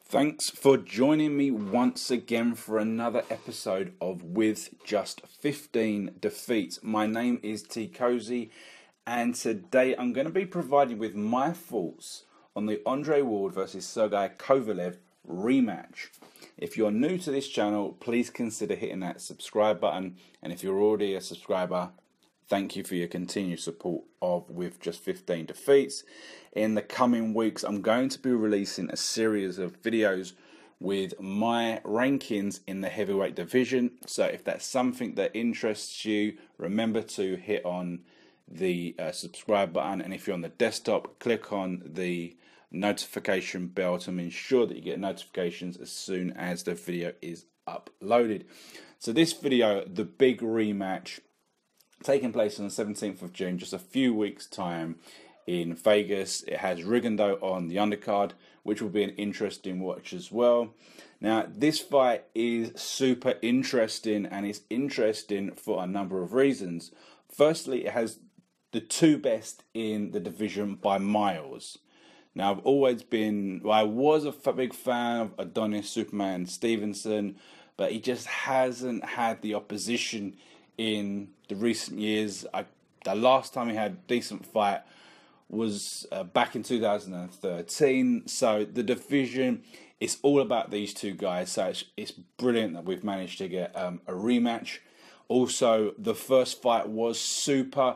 Thanks for joining me once again for another episode of With Just 15 Defeats. My name is Teekosey, and today I'm going to be providing with my thoughts on the Andre Ward versus Sergey Kovalev rematch. If you're new to this channel, please consider hitting that subscribe button, and if you're already a subscriber, thank you for your continued support of With Just 15 Defeats. In the coming weeks, I'm going to be releasing a series of videos with my rankings in the heavyweight division. So if that's something that interests you, remember to hit on the subscribe button. And if you're on the desktop, click on the notification bell to ensure that you get notifications as soon as the video is uploaded. So this video, the big rematch, taking place on the 17th of June, just a few weeks' time in Vegas. It has Rigondeaux on the undercard, which will be an interesting watch as well. Now, this fight is super interesting, and it's interesting for a number of reasons. Firstly, it has the two best in the division by miles. Now, I've always been, I was a big fan of Adonis Superman Stevenson, but he just hasn't had the opposition in the recent years. The last time he had a decent fight was back in 2013. So the division is all about these two guys. So it's brilliant that we've managed to get a rematch. Also, the first fight was super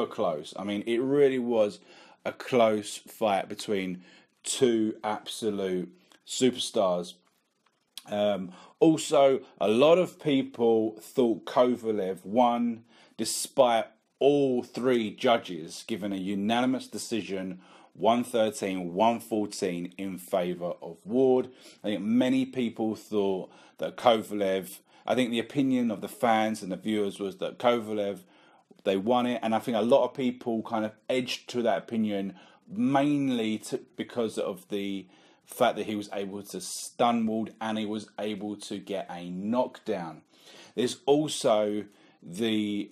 close. I mean, it really was a close fight between two absolute superstars. Also, a lot of people thought Kovalev won, despite all three judges giving a unanimous decision, 113, 114 in favour of Ward. I think many people thought that Kovalev, I think the opinion of the fans and the viewers was that Kovalev, they won it, and I think a lot of people kind of edged to that opinion, mainly because of the fact that he was able to stun Ward and he was able to get a knockdown. There's also the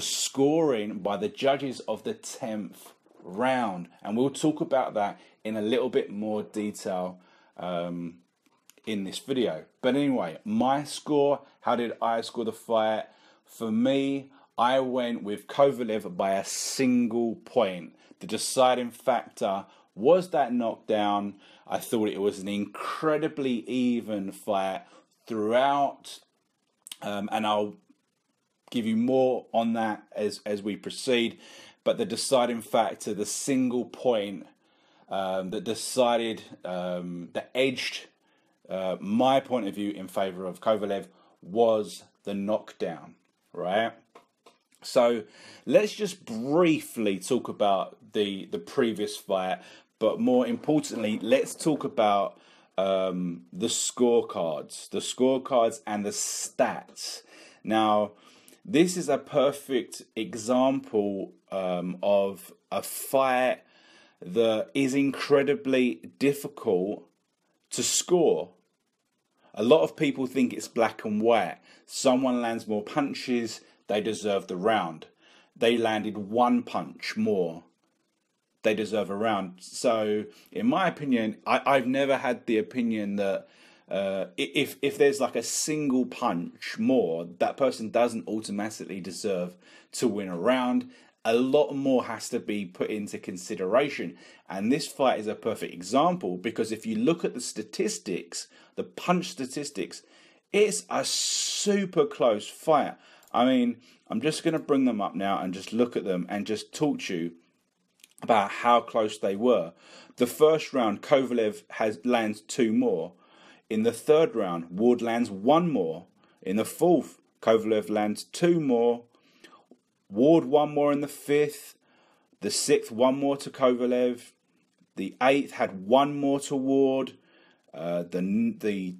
scoring by the judges of the 10th round, and we'll talk about that in a little bit more detail in this video. But anyway, my score, how did I score the fight? For me, I went with Kovalev by a single point. The deciding factor was that knockdown. I thought it was an incredibly even fight throughout, and I'll give you more on that as we proceed. But the deciding factor, the single point that decided, that edged my point of view in favour of Kovalev, was the knockdown, right? So let's just briefly talk about the previous fight, but more importantly, let's talk about the scorecards and the stats. Now, this is a perfect example of a fight that is incredibly difficult to score. A lot of people think it's black and white. Someone lands more punches, they deserve the round. They landed one punch more, they deserve a round. So, in my opinion, I've never had the opinion that if there's like a single punch more, that person doesn't automatically deserve to win a round. A lot more has to be put into consideration. And this fight is a perfect example, because if you look at the statistics, the punch statistics, it's a super close fight. I mean, I'm just going to bring them up now and just look at them and just talk to you about how close they were. The first round, Kovalev lands two more. In the third round, Ward lands one more. In the fourth, Kovalev lands two more. Ward one more in the fifth. The sixth, one more to Kovalev. The eighth had one more to Ward. The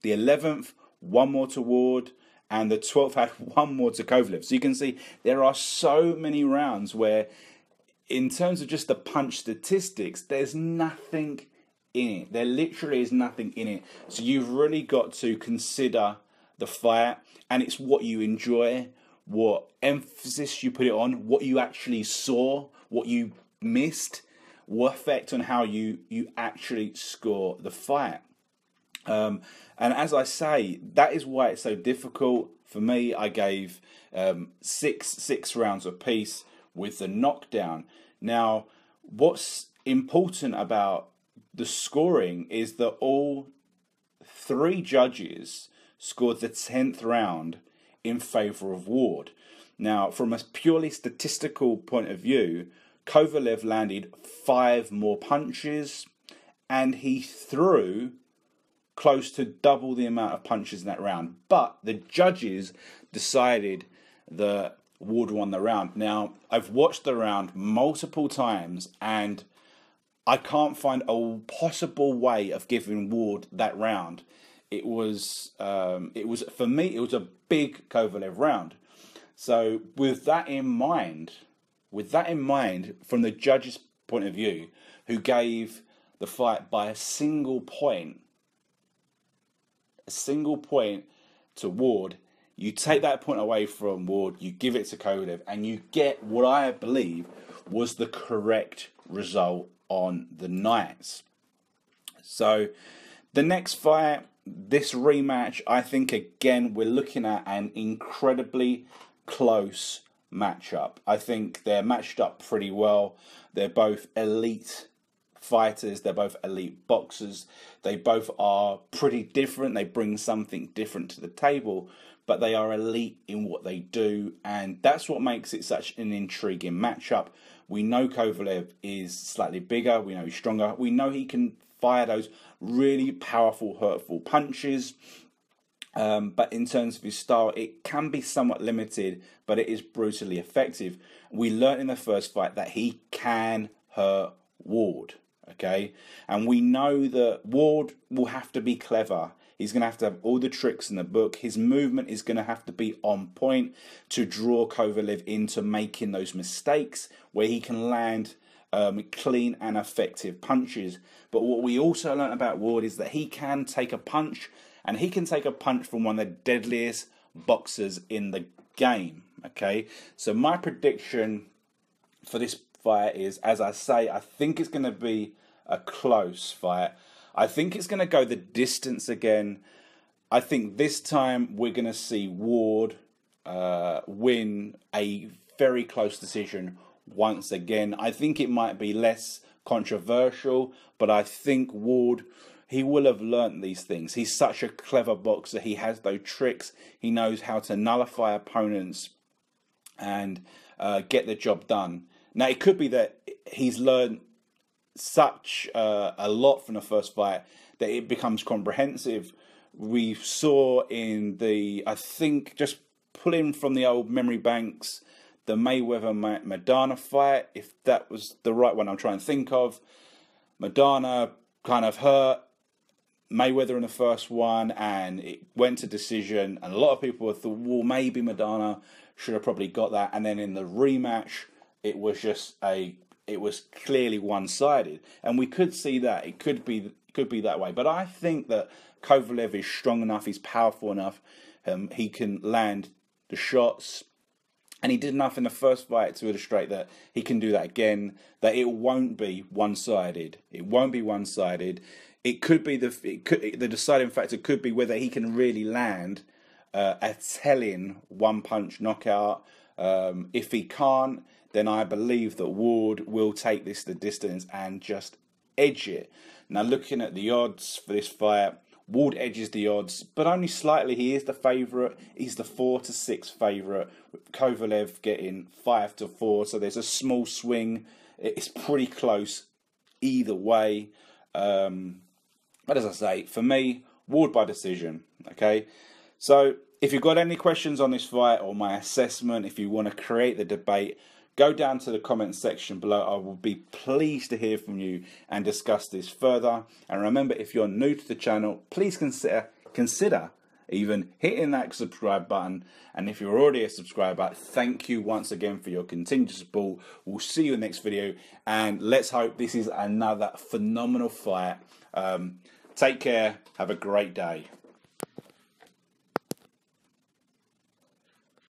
11th, one more to Ward. And the 12th had one more to Kovalev. So you can see there are so many rounds where, in terms of just the punch statistics, there's nothing in it. There literally is nothing in it. So you've really got to consider the fight, and it's what you enjoy, what emphasis you put it on, what you actually saw, what you missed, will affect on how you actually score the fight. And as I say, that is why it's so difficult. For me, I gave six rounds apiece with the knockdown. Now, what's important about the scoring is that all three judges scored the 10th round in favour of Ward. Now, from a purely statistical point of view, Kovalev landed 5 more punches and he threw close to double the amount of punches in that round. But the judges decided that Ward won the round. Now, I've watched the round multiple times and I can't find a possible way of giving Ward that round. It was for me, it was a big Kovalev round. So with that in mind, from the judge's point of view, who gave the fight by a single point to Ward, you take that point away from Ward, you give it to Kovalev, and you get what I believe was the correct result on the night. So the next fight, this rematch, I think again we're looking at an incredibly close matchup. I think they're matched up pretty well. They're both elite fighters. They're both elite boxers. They both are pretty different. They bring something different to the table, but they are elite in what they do, and that's what makes it such an intriguing matchup. We know Kovalev is slightly bigger. We know he's stronger. We know he can fire those really powerful, hurtful punches. But in terms of his style, it can be somewhat limited, but it is brutally effective. We learned in the first fight that he can hurt Ward, okay? And we know that Ward will have to be clever. He's going to have all the tricks in the book. His movement is going to have to be on point to draw Kovalev into making those mistakes where he can land clean and effective punches. But what we also learned about Ward is that he can take a punch, and he can take a punch from one of the deadliest boxers in the game, okay? So my prediction for this fight is, as I say, I think it's going to be a close fight. I think it's going to go the distance again. I think this time we're going to see Ward win a very close decision once again. I think it might be less controversial, but I think Ward, he will have learnt these things. He's such a clever boxer. He has those tricks. He knows how to nullify opponents and get the job done. Now, it could be that he's learned such a lot from the first fight that it becomes comprehensive. We saw in the, I think, just pulling from the old memory banks, the Mayweather-Madonna fight, if that was the right one I'm trying to think of. Madonna kind of hurt Mayweather in the first one, and it went to decision, and a lot of people thought, well, maybe Madonna should have probably got that. And then in the rematch, it was clearly one-sided, and we could see that it could be that way. But I think that Kovalev is strong enough, he's powerful enough, he can land the shots, and he did enough in the first fight to illustrate that he can do that again. That it won't be one-sided. It won't be one-sided. It could be the deciding factor could be whether he can really land a telling one-punch knockout. If he can't, then I believe that Ward will take this the distance and just edge it. Now, looking at the odds for this fight, Ward edges the odds, but only slightly. He is the favourite. He's the 4-6 favourite. Kovalev getting 5-4, so there's a small swing. It's pretty close either way. But as I say, for me, Ward by decision. Okay, so if you've got any questions on this fight or my assessment, if you want to create the debate, go down to the comments section below. I will be pleased to hear from you and discuss this further. And remember, if you're new to the channel, please consider even hitting that subscribe button. And if you're already a subscriber, thank you once again for your continued support. We'll see you in the next video, and let's hope this is another phenomenal fight. Take care. Have a great day.